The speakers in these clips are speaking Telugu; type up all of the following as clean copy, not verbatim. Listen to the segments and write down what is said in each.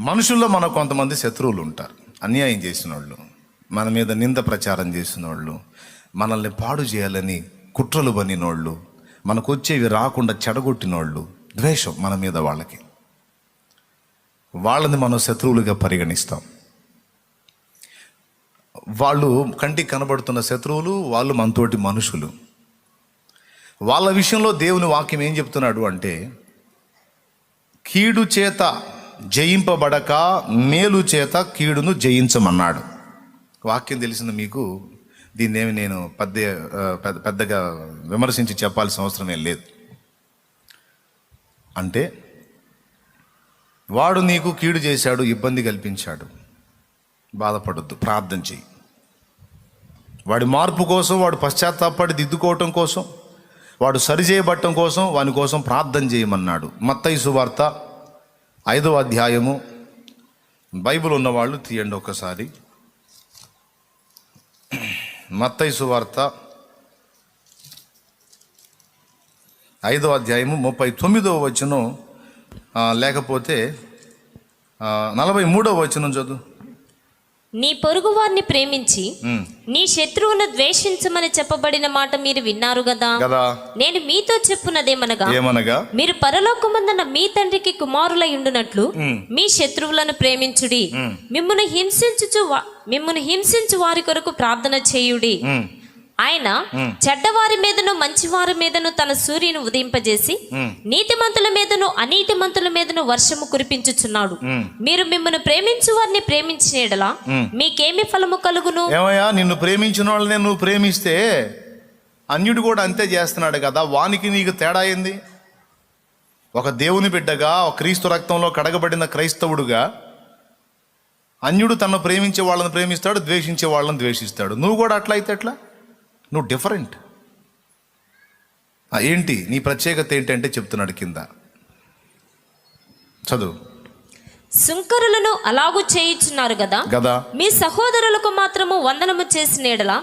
మనుషుల్లో మనకు కొంతమంది శత్రువులు ఉంటారు. అన్యాయం చేసిన వాళ్ళు, మన మీద నింద ప్రచారం చేసిన వాళ్ళు, మనల్ని పాడు చేయాలని కుట్రలు పన్నినోళ్ళు, మనకు వచ్చేవి రాకుండా చెడగొట్టినోళ్ళు, ద్వేషం మన మీద వాళ్ళని మనం శత్రువులుగా పరిగణిస్తాం. వాళ్ళు కంటికి కనబడుతున్న శత్రువులు, వాళ్ళు మనతోటి మనుషులు. వాళ్ళ విషయంలో దేవుని వాక్యం ఏం చెప్తున్నాడు అంటే, కీడు చేత జయింపబడక మేలు చేత కీడును జయించమన్నాడు. వాక్యం తెలిసిన మీకు దీన్నేమి నేను పెద్దగా విమర్శించి చెప్పాల్సిన అవసరం ఏం లేదు. అంటే వాడు నీకు కీడు చేశాడు, ఇబ్బంది కల్పించాడు, బాధపడొద్దు, ప్రార్థన చెయ్యి. వాడి మార్పు కోసం, వాడు పశ్చాత్తాపడి దిద్దుకోవటం కోసం, వాడు సరిచేయబట్టం కోసం, వాని కోసం ప్రార్థన చేయమన్నాడు. మత్తయి సువార్త 5వ అధ్యాయము. బైబిల్ ఉన్నవాళ్ళు తీయండి ఒకసారి. మత్తయి సువార్త 5వ అధ్యాయము 39వ వచనం, లేకపోతే 43వ వచనం చదువు. నీ పొరుగు వారిని ప్రేమించి నీ శత్రువును ద్వేషించమని చెప్పబడిన మాట మీరు విన్నారు కదా. నేను మీతో చెప్పున్నదేమనగా, మీరు పరలోకమందున్న మీ తండ్రికి కుమారులై ఉండునట్లు మీ శత్రువులను ప్రేమించుడి, మిమ్మును హింసించు వారి కొరకు ప్రార్థన చేయుడి. ఆయన చెడ్డవారి మీదను మంచివారి మీదను తన సూర్యుని ఉదయింపజేసి నీతిమంతుల మీదను అనీతిమంతుల మీదను వర్షము కురిపించుచున్నాడు. మీరు మిమ్మల్ని ప్రేమించు వారిని ప్రేమించిన యెడల మీకేమి ఫలము కలుగును? ఏమయ్యా, నిన్ను ప్రేమించిన వాళ్ళని నువ్వు ప్రేమిస్తే అన్యుడు కూడా అంతే చేస్తున్నాడు కదా. వానికి నీకు తేడా ఏంది? ఒక దేవుని బిడ్డగా, ఒక క్రీస్తు రక్తంలో కడగబడిన క్రైస్తవుడుగా అన్యుడు తను ప్రేమించే వాళ్ళని ప్రేమిస్తాడు, ద్వేషించే వాళ్ళని ద్వేషిస్తాడు. నువ్వు కూడా అట్లా అయితే ఎట్లా? నువ్వు డిఫరెంట్. ఏంటి నీ ప్రత్యేకత ఏంటంటే చెప్తున్నాడు కింద, చదువు. సుంకరులను అలాగూ చేయుచున్నారు కదా, మీ సహోదరులకు మాత్రము వందనము చేసిన యెడల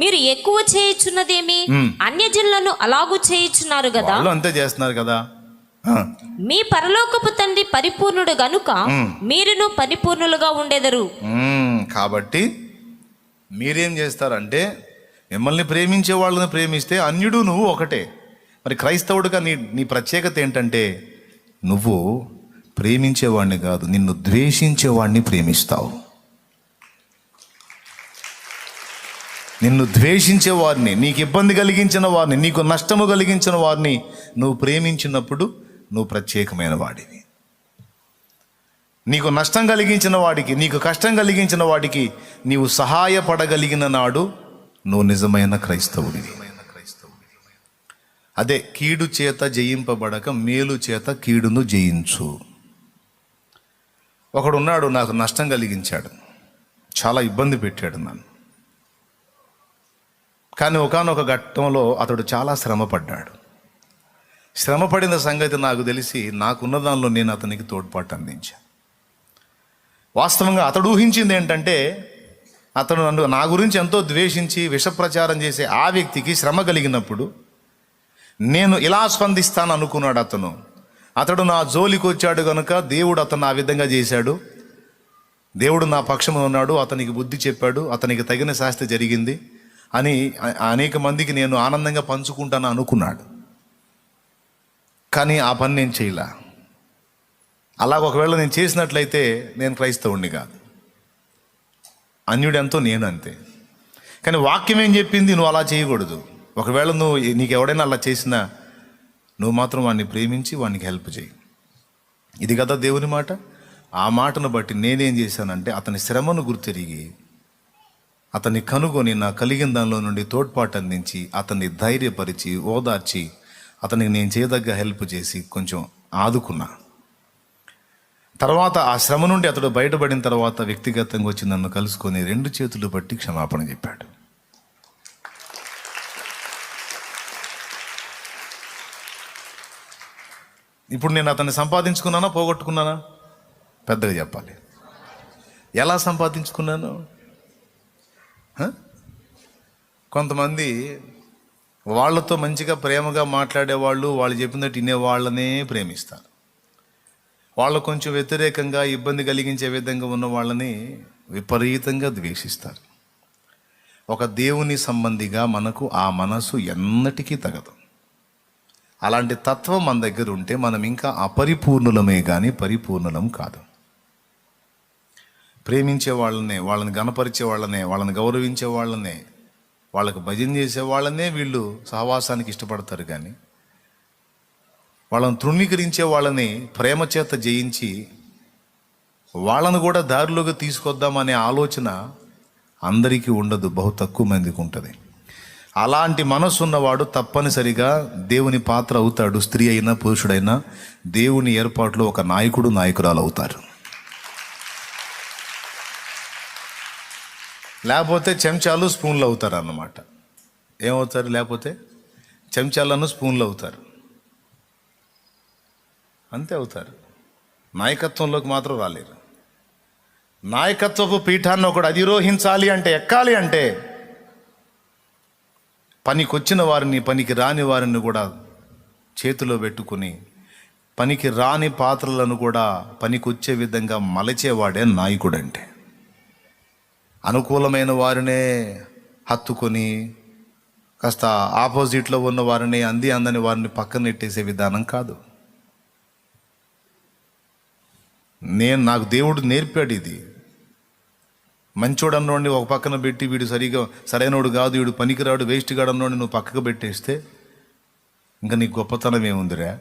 మీరు ఎక్కువ చేయుచున్నదేమి? అన్యజనులను అలాగూ చేయుచున్నారు కదా, అంతే చేస్తున్నారు కదా. మీ పరలోకపు తండ్రి పరిపూర్ణుడు గనుక మీరును పరిపూర్ణులుగా ఉండెదరు. కాబట్టి మీరేం చేస్తారంటే, మిమ్మల్ని ప్రేమించే వాళ్ళని ప్రేమిస్తే అన్యుడు నువ్వు ఒకటే. మరి క్రైస్తవుడుగా నీ ప్రత్యేకత ఏంటంటే, నువ్వు ప్రేమించేవాడిని కాదు, నిన్ను ద్వేషించేవాడిని ప్రేమిస్తావు. నిన్ను ద్వేషించేవారిని, నీకు ఇబ్బంది కలిగించిన వారిని, నీకు నష్టము కలిగించిన వారిని నువ్వు ప్రేమించినప్పుడు నువ్వు ప్రత్యేకమైన వాడివి. నీకు నష్టం కలిగించిన వాడికి, నీకు కష్టం కలిగించిన వాడికి నీవు సహాయపడగలిగిన నాడు నువ్వు నిజమైన క్రైస్తవుడివి. అదే కీడు చేత జయింపబడక మేలు చేత కీడును జయించు. ఒకడున్నాడు, నాకు నష్టం కలిగించాడు, చాలా ఇబ్బంది పెట్టాడు నన్ను. కానీ ఒకానొక ఘట్టంలో అతడు చాలా శ్రమపడ్డాడు. శ్రమపడిన సంగతి నాకు తెలిసి నాకున్న దానిలో నేను అతనికి తోడ్పాటు అందించాను. వాస్తవంగా అతడు ఊహించింది ఏంటంటే, అతడు నా గురించి ఎంతో ద్వేషించి విషప్రచారం చేసే ఆ వ్యక్తికి శ్రమ కలిగినప్పుడు నేను ఇలా స్పందిస్తాను అనుకున్నాడు. అతడు నా జోలికి వచ్చాడు కనుక దేవుడు అతను ఆ విధంగా చేశాడు, దేవుడు నా పక్షంలో ఉన్నాడు, అతనికి బుద్ధి చెప్పాడు, అతనికి తగిన శాస్తి జరిగింది అని అనేక మందికి నేను ఆనందంగా పంచుకుంటాను అనుకున్నాడు. కానీ ఆ పని నేను చేయలే. అలాగ ఒకవేళ నేను చేసినట్లయితే నేను క్రైస్తవుణ్ణి కాదు, అన్యుడెంతో నేను అంతే. కానీ వాక్యం ఏం చెప్పింది? నువ్వు అలా చేయకూడదు. ఒకవేళ నీకు ఎవడైనా అలా చేసినా నువ్వు మాత్రం వాడిని ప్రేమించి వాడికి హెల్ప్ చేయి. ఇది కదా దేవుని మాట. ఆ మాటను బట్టి నేనేం చేశానంటే, అతని శ్రమను గుర్తెరిగి అతన్ని కనుగొని నా కలిగిన దానిలో నుండి తోడ్పాటు అందించి అతన్ని ధైర్యపరిచి ఓదార్చి అతనికి నేను చేయదగ్గ హెల్ప్ చేసి కొంచెం ఆదుకున్నా. తర్వాత ఆ శ్రమ నుండి అతడు బయటపడిన తర్వాత వ్యక్తిగతంగా వచ్చి నన్ను కలుసుకొని 2 చేతులు పట్టి క్షమాపణ చెప్పాడు. ఇప్పుడు నేను అతన్ని సంపాదించుకున్నానా పోగొట్టుకున్నానా? పెద్దగా చెప్పాలి. ఎలా సంపాదించుకున్నాను? కొంతమంది వాళ్ళతో మంచిగా ప్రేమగా మాట్లాడేవాళ్ళు, వాళ్ళు చెప్పినట్టు వినేవాళ్ళనే ప్రేమిస్తారు. వాళ్ళు కొంచెం వ్యతిరేకంగా ఇబ్బంది కలిగించే విధంగా ఉన్న వాళ్ళని విపరీతంగా ద్వేషిస్తారు. ఒక దేవుని సంబంధిగా మనకు ఆ మనసు ఎన్నటికీ తగదు. అలాంటి తత్వం మన దగ్గర ఉంటే మనం ఇంకా అపరిపూర్ణులమే కానీ పరిపూర్ణులం కాదు. ప్రేమించే వాళ్ళనే, వాళ్ళని గణపరిచే వాళ్ళనే, వాళ్ళని గౌరవించే వాళ్ళనే, వాళ్ళకు భజన చేసే వాళ్ళనే వీళ్ళు సహవాసానికి ఇష్టపడతారు. కానీ వాళ్ళని తృణీకరించే వాళ్ళని ప్రేమ చేత జయించి వాళ్ళను కూడా దారిలోకి తీసుకొద్దామనే ఆలోచన అందరికీ ఉండదు, బహు తక్కువ మందికి ఉంటుంది. అలాంటి మనసు ఉన్నవాడు తప్పనిసరిగా దేవుని పాత్ర అవుతాడు. స్త్రీ అయినా పురుషుడైనా దేవుని ఏర్పాటులో ఒక నాయకుడు, నాయకురాలు అవుతారు. లేకపోతే చెంచాలు స్పూన్లు అవుతారు అన్నమాట. ఏమవుతారు? లేకపోతే చెంచాలను స్పూన్లు అవుతారు, అంతే అవుతారు. నాయకత్వంలోకి మాత్రం రాలేరు. నాయకత్వపు పీఠాన్ని ఒకడు అధిరోహించాలి అంటే, ఎక్కాలి అంటే, పనికొచ్చిన వారిని, పనికి రాని వారిని కూడా చేతిలో పెట్టుకుని పనికి రాని పాత్రలను కూడా పనికొచ్చే విధంగా మలచేవాడే నాయకుడంటే. అనుకూలమైన వారినే హత్తుకొని కాస్త ఆపోజిట్లో ఉన్న వారిని, అందని వారిని పక్కన నెట్టేసే విధానం కాదు. నాకు దేవుడు నేర్పాడు ఇది. మంచోడు అన్నోడిని ఒక పక్కన పెట్టి వీడు సరైనోడు కాదు, వీడు పనికిరాడు, వేస్ట్ గాడు అన్నోడిని నువ్వు పక్కకు పెట్టేస్తే ఇంకా నీకు గొప్పతనం ఏముందిరా?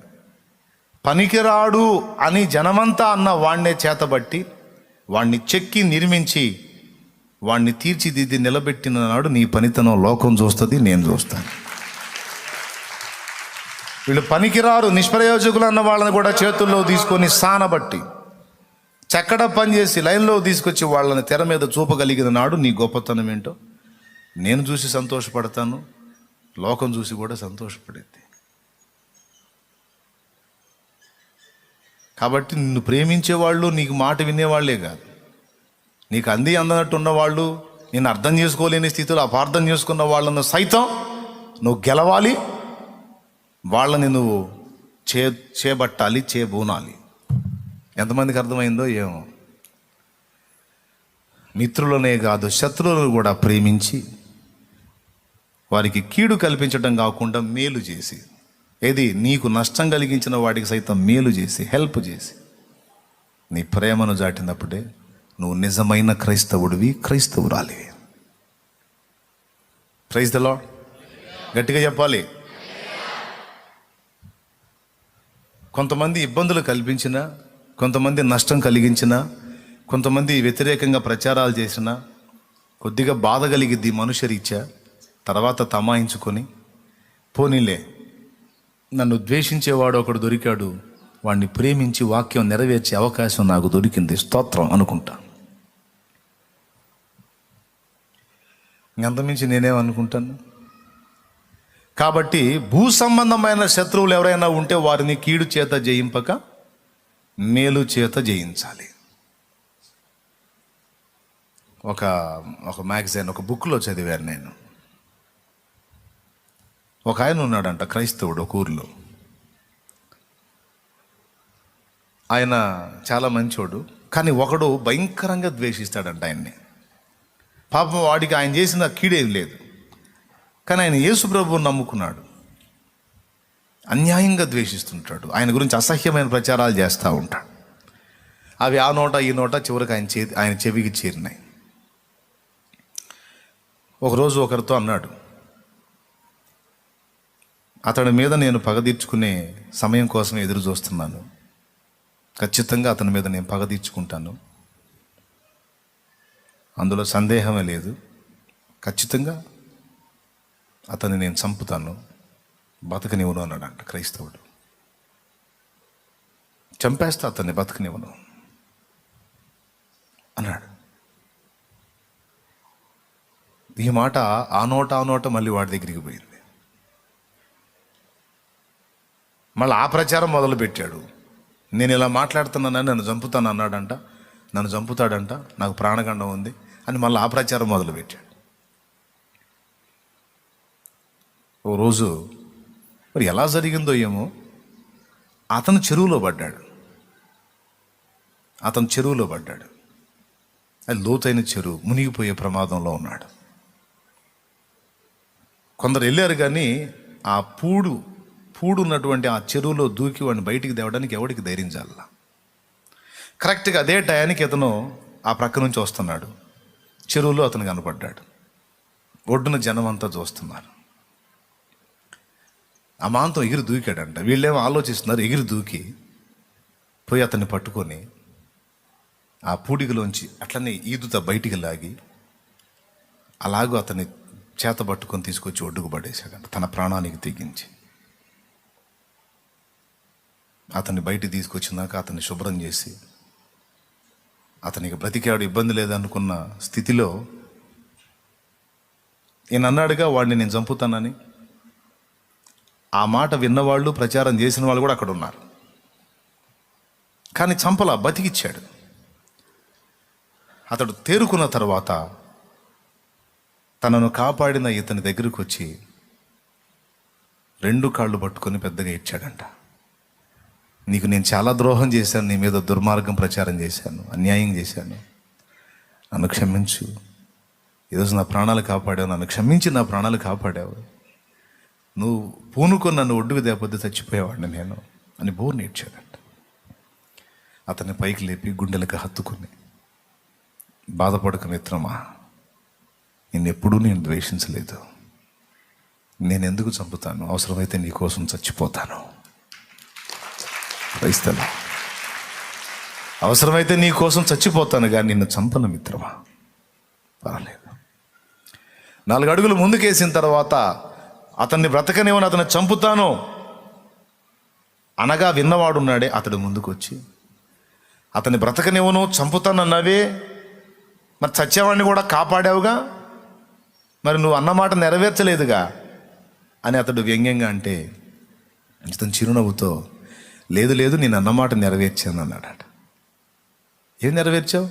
పనికిరాడు అని జనమంతా అన్న వాణ్ణే చేతబట్టి వాణ్ణి చెక్కి నిర్మించి వాణ్ణి తీర్చిదిద్ది నిలబెట్టిన నాడు నీ పనితనం లోకం చూస్తుంది, నేను చూస్తాను. వీళ్ళు పనికిరారు, నిష్ప్రయోజకులు అన్న వాళ్ళని కూడా చేతుల్లో తీసుకొని సానబట్టి చక్కడ పనిచేసి లైన్లో తీసుకొచ్చి వాళ్ళని తెర మీద చూపగలిగిన నాడు నీ గొప్పతనం ఏంటో నేను చూసి సంతోషపడతాను, లోకం చూసి కూడా సంతోషపడేది. కాబట్టి నిన్ను ప్రేమించేవాళ్ళు నీకు మాట వినేవాళ్లే కాదు, నీకు అందనట్టు ఉన్నవాళ్ళు, నేను అర్థం చేసుకోలేని స్థితిలో అపార్థం చేసుకున్న వాళ్ళను సైతం నువ్వు గెలవాలి, వాళ్ళని నువ్వు చేబట్టాలి, చేబూనాలి. ఎంతమందికి అర్థమైందో ఏమో. మిత్రులనే కాదు, శత్రువులను కూడా ప్రేమించి వారికి కీడు కల్పించడం కాకుండా మేలు చేసి, ఏది నీకు నష్టం కలిగించిన వాడికి సైతం మేలు చేసి, హెల్ప్ చేసి నీ ప్రేమను చాటినప్పుడే నువ్వు నిజమైన క్రైస్తవుడివి, క్రైస్తవురాలివి. Praise the lord. గట్టిగా చెప్పాలి. కొంతమంది ఇబ్బందులు కల్పించిన, కొంతమంది నష్టం కలిగించిన, కొంతమంది వ్యతిరేకంగా ప్రచారాలు చేసిన కొద్దిగా బాధ కలిగిద్ది మనుషరీత్యా. తర్వాత తమాయించుకొని పోనీలే నన్ను ద్వేషించేవాడు ఒకడు దొరికాడు, వాడిని ప్రేమించి వాక్యం నెరవేర్చే అవకాశం నాకు దొరికింది, స్తోత్రం అనుకుంటా. ఇంకంతమించి నేనేమనుకుంటాను? కాబట్టి భూ సంబంధమైన శత్రువులు ఎవరైనా ఉంటే వారిని కీడు చేత జయింపక మేలు చేత జయించాలి. ఒక మ్యాగజైన్, ఒక బుక్లో చదివాను నేను. ఒక ఆయన ఉన్నాడంట, క్రైస్తవుడు, ఒక ఊర్లో. ఆయన చాలా మంచోడు, కానీ ఒకడు భయంకరంగా ద్వేషిస్తాడంట ఆయన్ని. పాపం వాడికి ఆయన చేసిన కీడేది లేదు, కానీ ఆయన యేసు ప్రభువుని నమ్ముకున్నాడు. అన్యాయంగా ద్వేషిస్తుంటాడు, ఆయన గురించి అసహ్యమైన ప్రచారాలు చేస్తూ ఉంటాడు. అవి ఆ నోట ఈ నోట చివరికి ఆయన చెవికి చేరినాయి. ఒకరోజు ఒకరితో అన్నాడు, అతడి మీద నేను పగ తీర్చుకునే సమయం కోసం ఎదురు చూస్తున్నాను, ఖచ్చితంగా అతని మీద నేను పగ తీర్చుకుంటాను, అందులో సందేహమే లేదు, ఖచ్చితంగా అతన్ని నేను చంపుతాను, బతకనివ్వను అన్నాడంట క్రైస్తవుడు. చంపేస్తా అతన్ని, బతకనివ్వను అన్నాడు. ఈ మాట ఆ నోట మళ్ళీ వాడి దగ్గరికి పోయింది. మళ్ళీ ఆ ప్రచారం మొదలుపెట్టాడు. నేను ఇలా మాట్లాడుతున్నానని నన్ను చంపుతాను అన్నాడంట, నన్ను చంపుతాడంట, నాకు ప్రాణగండం ఉంది అని మళ్ళీ ఆ ప్రచారం మొదలుపెట్టాడు. ఓ రోజు మరి ఎలా జరిగిందో ఏమో, అతను చెరువులో పడ్డాడు. అతను చెరువులో పడ్డాడు. అది లోతైన చెరువు, మునిగిపోయే ప్రమాదంలో ఉన్నాడు. కొందరు వెళ్ళారు కానీ ఆ పూడు ఉన్నటువంటి ఆ చెరువులో దూకి వాడిని బయటికి తేవడానికి ఎవడికి ధైర్యం చాల. కరెక్ట్గా అదే టయానికి ఇతను ఆ ప్రక్క నుంచి వస్తున్నాడు. చెరువులో అతను కనపడ్డాడు. ఒడ్డున జనం అంతా చూస్తున్నారు. అమాంతం ఎగిరి దూకాడంట. వీళ్ళేమో ఆలోచిస్తున్నారు. ఎగిరి దూకి పోయి అతన్ని పట్టుకొని ఆ పూడికలోంచి అట్లనే ఈదుతా బయటికి లాగి అలాగూ అతన్ని చేత పట్టుకొని తీసుకొచ్చి ఒడ్డుకు పడేశాడంట, తన ప్రాణానికి తెగించి. అతన్ని బయటికి తీసుకొచ్చినాక అతన్ని శుభ్రం చేసి అతనికి బ్రతికాడు, ఇబ్బంది లేదనుకున్న స్థితిలో ఈయన అన్నాడుగా వాడిని నేను చంపుతానని. ఆ మాట విన్నవాళ్ళు, ప్రచారం చేసిన వాళ్ళు కూడా అక్కడ ఉన్నారు. కానీ చంపలా, బతికిచ్చాడు. అతడు తేరుకున్న తర్వాత తనను కాపాడిన ఇతని దగ్గరకు వచ్చి 2 కాళ్ళు పట్టుకొని పెద్దగా ఇచ్చాడంట. నీకు నేను చాలా ద్రోహం చేశాను, నీ మీద దుర్మార్గం ప్రచారం చేశాను, అన్యాయం చేశాను, నన్ను క్షమించు. ఈరోజు నా ప్రాణాలు కాపాడావు, నన్ను క్షమించి నా ప్రాణాలు కాపాడావు. నువ్వు పూనుకొని నన్ను ఒడ్డుకు దేపొద్దు చచ్చిపోయేవాడిని నేను అని బోర్ని ఇచ్చాడంట. అతన్ని పైకి లేపి గుండెలకు హత్తుకుని, బాధపడక మిత్రమా, నిన్నెప్పుడూ నేను ద్వేషించలేదు. నేను ఎందుకు చంపుతాను? అవసరమైతే నీ కోసం చచ్చిపోతాను. క్రైస్తవులు, అవసరమైతే నీ కోసం చచ్చిపోతాను కానీ నిన్ను చంపను మిత్రమా, పర్వాలేదు. 4 అడుగులు ముందుకేసిన తర్వాత అతన్ని బ్రతకనివ్వను, అతన్ని చంపుతాను అనగా విన్నవాడున్నాడే అతడు ముందుకు వచ్చి, అతన్ని బ్రతకనివ్వను చంపుతానన్నావే, మరి చచ్చేవాడిని కూడా కాపాడావుగా, మరి నువ్వు అన్నమాట నెరవేర్చలేదుగా అని అతడు వ్యంగ్యంగా అంటే ఇతను చిరునవ్వుతో, లేదు నేను అన్నమాట నెరవేర్చాను అన్నాడట. ఏం నెరవేర్చావు?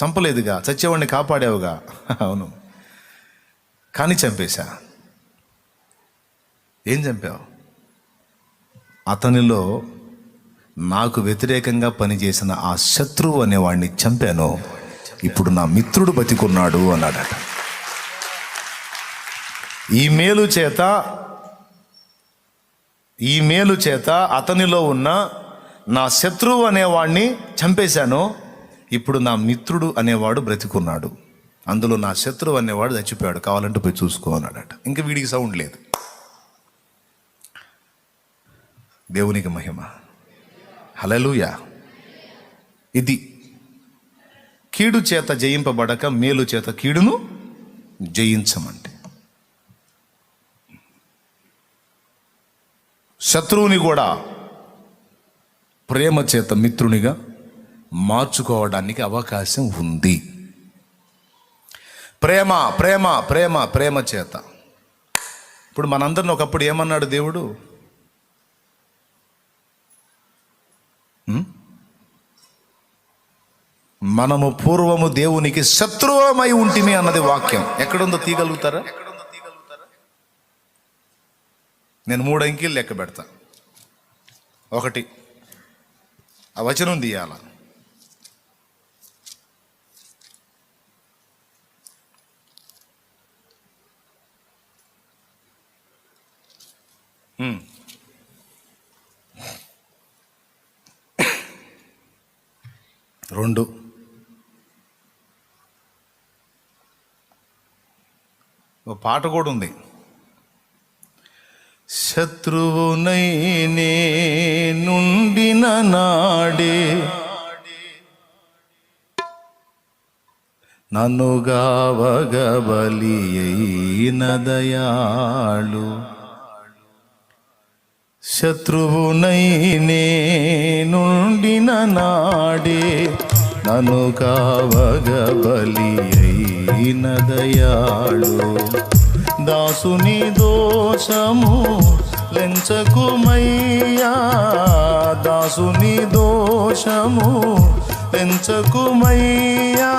చంపలేదుగా, చచ్చేవాడిని కాపాడావుగా. అవును, కానీ చంపేశా. ఏం చంపావు? అతనిలో నాకు వ్యతిరేకంగా పనిచేసిన ఆ శత్రువు అనేవాడిని చంపాను, ఇప్పుడు నా మిత్రుడు బతికున్నాడు అన్నాడట. ఈ మేలు చేత అతనిలో ఉన్న నా శత్రువు అనేవాడిని చంపేశాను, ఇప్పుడు నా మిత్రుడు అనేవాడు బ్రతికున్నాడు, అందులో నా శత్రువు అనేవాడు చచ్చిపోయాడు, కావాలంటే పోయి చూసుకో అన్నాడట. ఇంకా వీడికి సౌండ్ లేదు. దేవునికి మహిమ, హల్లెలూయా. ఇది కీడు చేత జయింపబడక మేలు చేత కీడును జయించమంటే. శత్రువుని కూడా ప్రేమ చేత మిత్రునిగా మార్చుకోవడానికి అవకాశం ఉంది. ప్రేమ ప్రేమ ప్రేమ ప్రేమ చేత. ఇప్పుడు మనందరిని ఒకప్పుడు ఏమన్నాడు దేవుడు? మనము పూర్వము దేవునికి శత్రువమై ఉంటిమి అన్నది వాక్యం. ఎక్కడుందో తీయగలుగుతారా? నేను 3 అంకెలు లెక్క పెడతా. 1, ఆ వచనం తీయాల. 2, ఓ పాట కూడా ఉంది. శత్రువునై నుండిన నాడే నన్ను గావగబలి అయిన దయాళు. శత్రువునై నుండిన నాడే నన్ను గావగబలి అయిన దయాళు. దాసుని దోషము లెంచకుమయ్యా, దాసుని దోషము లెంచకుమయ్యా.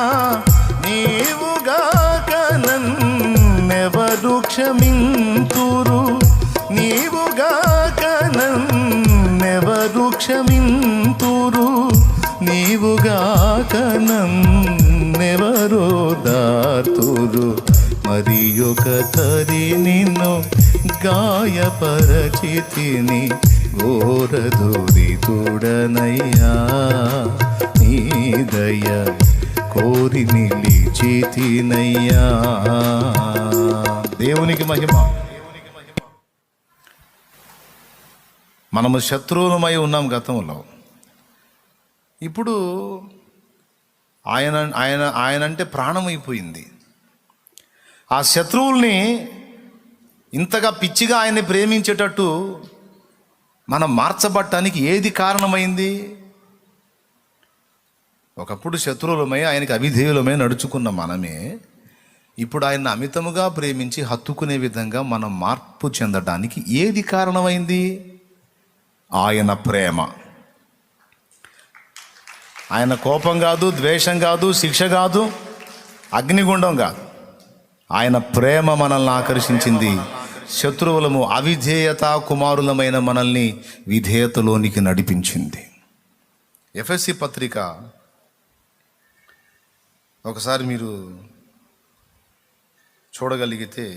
నీవుగాక నన్నెవరు క్షమింతురు, నీవుగాక నన్నెవరు క్షమింతురు, నీవు నీవుగాక నన్నెవరో దాతురు, మరి ఒక తరి నిన్ను గాయపరచితిని, ఘోరదురితుడనయ్యా నీ దయ కోరి నిలిచితినయ్యా. దేవునికి మహిమ. మనము శత్రువులమై ఉన్నాం గతంలో. ఇప్పుడు ఆయన ఆయన ఆయన అంటే ప్రాణమైపోయింది. ఆ శత్రువుల్ని ఇంతగా పిచ్చిగా ఆయన్ని ప్రేమించేటట్టు మనం మార్చబడటానికి ఏది కారణమైంది? ఒకప్పుడు శత్రువులమై ఆయనకి అవిధేయులమై నడుచుకున్న మనమే ఇప్పుడు ఆయన్ని అమితముగా ప్రేమించి హత్తుకునే విధంగా మనం మార్పు చెందడానికి ఏది కారణమైంది? ఆయన ప్రేమ. ఆయన కోపం కాదు, ద్వేషం కాదు, శిక్ష కాదు, అగ్నిగుండం కాదు. ఆయన ప్రేమ మనల్ని ఆకర్షించింది. శత్రువులము అవిధేయత కుమారులమైన మనల్ని విధేయతలోనికి నడిపించింది. ఎఫెసీ పత్రిక ఒకసారి మీరు చూడగలిగితే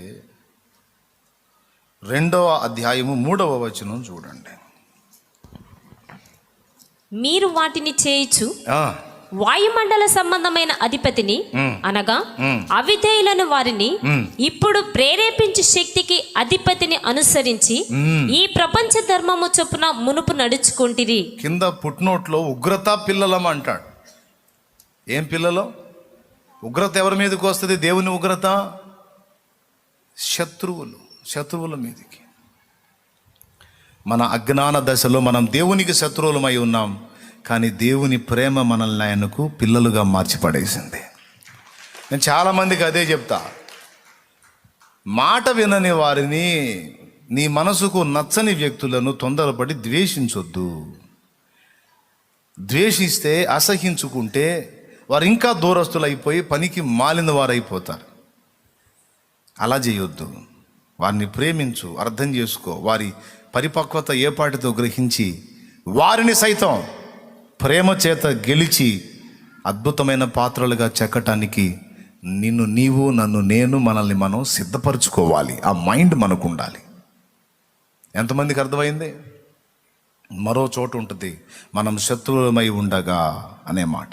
2వ అధ్యాయము 3వ వచనం చూడండి. మీరు వాటిని చేయుచు వాయుమండల సంబంధమైన అధిపతిని అనగా అవిధేయులను వారిని ఇప్పుడు ప్రేరేపించే శక్తికి అధిపతిని అనుసరించి ఈ ప్రపంచ ధర్మము చొప్పున మునుపు నడుచుకుంటిరి. కింద పుట్నోట్లో ఉగ్రత పిల్లలం అంటాడు. ఏం పిల్లలు? ఉగ్రత ఎవరి మీదకి వస్తుంది? దేవుని ఉగ్రత శత్రువుల మీదకి. మన అజ్ఞాన దశలో మనం దేవునికి శత్రువులమై ఉన్నాం, కానీ దేవుని ప్రేమ మనల్ని ఆయనకు పిల్లలుగా మార్చిపడేసింది. నేను చాలామందికి అదే చెప్తా, మాట వినని వారిని, నీ మనసుకు నచ్చని వ్యక్తులను తొందరపడి ద్వేషించొద్దు. ద్వేషిస్తే, అసహించుకుంటే వారు ఇంకా దూరస్తులు అయిపోయి పనికి మాలిన వారు అయిపోతారు. అలా చేయొద్దు. వారిని ప్రేమించు, అర్థం చేసుకో, వారి పరిపక్వత ఏపాటితో గ్రహించి వారిని సైతం ప్రేమ చేత గెలిచి అద్భుతమైన పాత్రలుగా చెక్కటానికి నిన్ను నీవు, నన్ను నేను, మనల్ని మనం సిద్ధపరచుకోవాలి. ఆ మైండ్ మనకు ఉండాలి. ఎంతమందికి అర్థమైంది? మరో చోటు ఉంటుంది, మనం శత్రువులమై ఉండగా అనే మాట.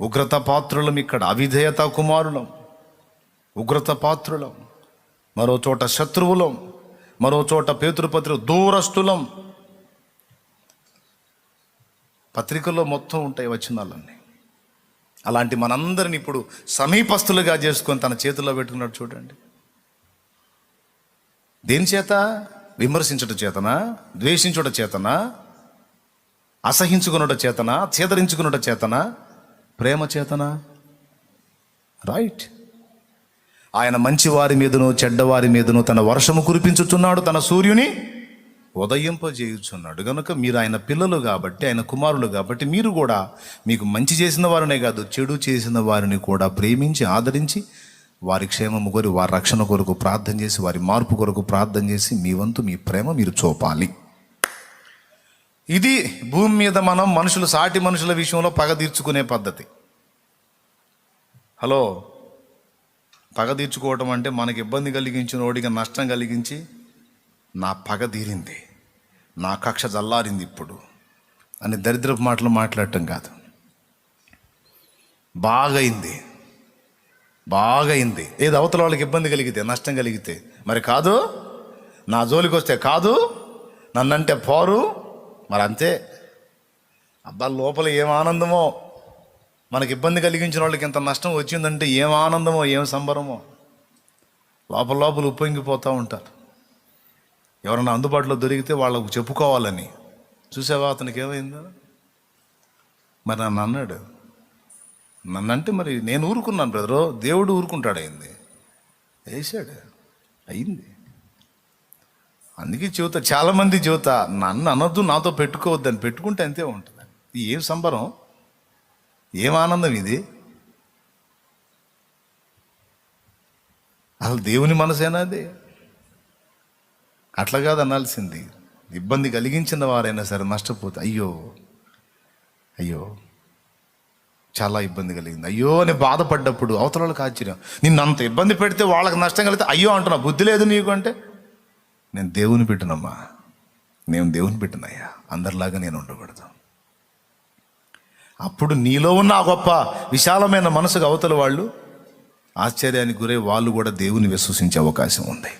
ఉగ్రత పాత్రులం ఇక్కడ, అవిధేయత కుమారులం, ఉగ్రత పాత్రులం. మరో చోట శత్రువులం, మరో చోట పేతురుపత్రిక దూరస్తులం. పత్రికల్లో మొత్తం ఉంటాయి వచనాలన్నీ. అలాంటి మనందరిని ఇప్పుడు సమీపస్తులుగా చేసుకొని తన చేతుల్లో పెట్టుకున్నాడు చూడండి. దేని చేత? విమర్శించుట చేతనా? ద్వేషించుట చేతనా? అసహించుకునుట చేతనా? చేదరించుకునుట చేతనా? ప్రేమ చేతనా? రైట్. ఆయన మంచివారి మీదను చెడ్డవారి మీదను తన వర్షము కురిపించుచున్నాడు, తన సూర్యుని ఉదయింపజేయుచున్నాడు. కనుక మీరు ఆయన పిల్లలు కాబట్టి, ఆయన కుమారులు కాబట్టి, మీరు కూడా మీకు మంచి చేసిన వారినే కాదు, చెడు చేసిన వారిని కూడా ప్రేమించి ఆదరించి వారి క్షేమము కోరి, వారి రక్షణ కొరకు ప్రార్థన చేసి, వారి మార్పు కొరకు ప్రార్థన చేసి మీ వంతు మీ ప్రేమ మీరు చూపాలి. ఇది భూమి మీద మనం మనుషులు, సాటి మనుషుల విషయంలో పగ తీర్చుకునే పద్ధతి. హలో, పగ తీర్చుకోవటం అంటే మనకి ఇబ్బంది కలిగించిన వాడికి నష్టం కలిగించి నా పగ తీరింది, నా కక్ష జల్లారింది ఇప్పుడు అని దరిద్రపు మాటలు మాట్లాడటం కాదు. బాగైంది ఏది అవతల వాళ్ళకి ఇబ్బంది కలిగితే, నష్టం కలిగితే, మరి కాదు నా జోలికి వస్తే కాదు, నన్నంటే పోరు, మరి అంతే. అబ్బా, లోపల ఏం ఆనందమో, మనకి ఇబ్బంది కలిగించిన వాళ్ళకి ఎంత నష్టం వచ్చిందంటే ఏం ఆనందమో, ఏం సంబరమో, లోపల ఉప్పొంగిపోతూ ఉంటారు. ఎవరైనా అందుబాటులో దొరికితే వాళ్ళకు చెప్పుకోవాలని. చూసావా అతనికి ఏమైందో? మరి నన్ను అన్నాడు, నన్నంటే మరి నేను ఊరుకున్నాను బ్రదరు, దేవుడు ఊరుకుంటాడు. అయింది, వేసాడు, అయింది. అందుకే చెబుతా, చాలామంది చెబుతా, నన్ను అనొద్దు, నాతో పెట్టుకోవద్దని. పెట్టుకుంటే అంతే ఉంటుంది. ఏం సంబరం, ఏం ఆనందం ఇది? అసలు దేవుని మనసేనా అది? అట్లా కాదు అనాల్సింది. ఇబ్బంది కలిగించిన వారైనా సరే నష్టపోతే అయ్యో అయ్యో చాలా ఇబ్బంది కలిగింది, అయ్యో అని బాధపడ్డప్పుడు అవతల వాళ్ళకి ఆశ్చర్యం. నిన్ను అంత ఇబ్బంది పెడితే వాళ్ళకి నష్టం కలిగితే అయ్యో అంటున్నా, బుద్ధి లేదు నీకు అంటే, నేను దేవుని పెట్టినమ్మా, నేను దేవుని పెట్టినయ్యా, అందరిలాగా నేను ఉండకూడదు. అప్పుడు నీలో ఉన్న ఆ గొప్ప విశాలమైన మనసుకు అవతల వాళ్ళు ఆశ్చర్యానికి గురై వాళ్ళు కూడా దేవుని విశ్వసించే అవకాశం ఉంది.